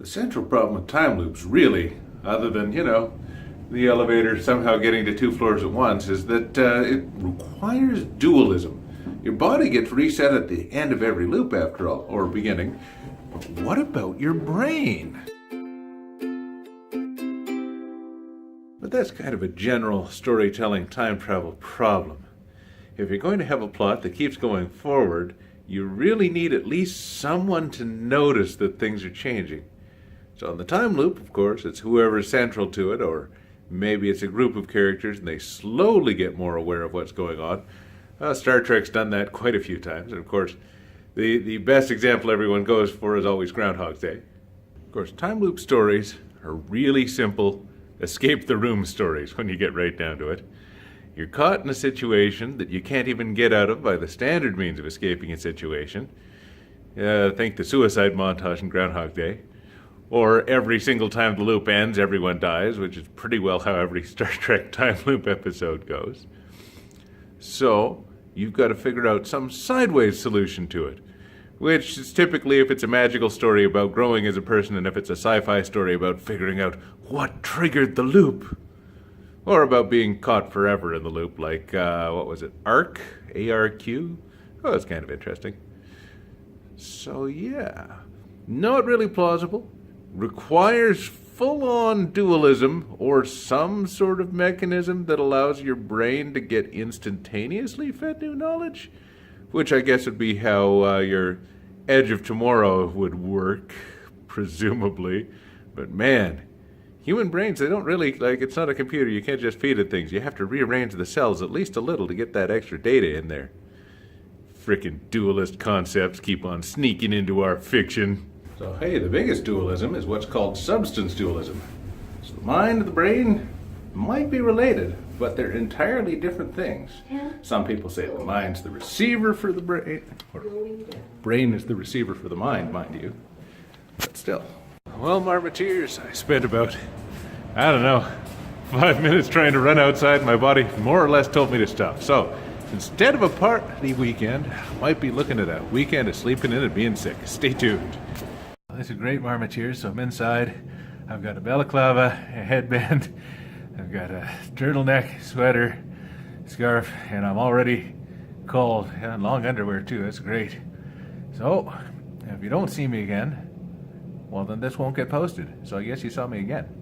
The central problem with time loops, really, other than, the elevator somehow getting to 2 floors at once, is that it requires dualism. Your body gets reset at the end of every loop, after all, or beginning. But what about your brain? But that's kind of a general storytelling time travel problem. If you're going to have a plot that keeps going forward, you really need at least someone to notice that things are changing. So in the time loop, of course, it's whoever's central to it, or maybe it's a group of characters and they slowly get more aware of what's going on. Star Trek's done that quite a few times, and of course, the best example everyone goes for is always Groundhog's Day. Of course, time loop stories are really simple escape the room stories when you get right down to it. You're caught in a situation that you can't even get out of by the standard means of escaping a situation. Think the suicide montage in Groundhog Day. Or every single time the loop ends, everyone dies, which is pretty well how every Star Trek time loop episode goes. So, you've got to figure out some sideways solution to it, which is typically if it's a magical story about growing as a person, and if it's a sci-fi story about figuring out what triggered the loop. Or about being caught forever in the loop, like, what was it, ARQ? A-R-Q? Oh, that's kind of interesting. So, yeah, not really plausible. Requires full-on dualism or some sort of mechanism that allows your brain to get instantaneously fed new knowledge, which I guess would be how your Edge of Tomorrow would work, presumably. But man, human brains, they don't really, it's not a computer. You can't just feed it things. You have to rearrange the cells at least a little to get that extra data in there. Frickin' dualist concepts keep on sneaking into our fiction. So, hey, the biggest dualism is what's called substance dualism. So the mind and the brain might be related, but they're entirely different things. Some people say the mind's the receiver for the brain, or brain is the receiver for the mind you. But still. Well, Marmoteers, I spent about, 5 minutes trying to run outside. My body more or less told me to stop. So, instead of a party weekend, I might be looking at a weekend of sleeping in and being sick. Stay tuned. This is great, Marmoteers. So I'm inside. I've got a balaclava, a headband. I've got a turtleneck, sweater, scarf, and I'm already cold. And long underwear, too. That's great. So, if you don't see me again, well, then this won't get posted. So I guess you saw me again.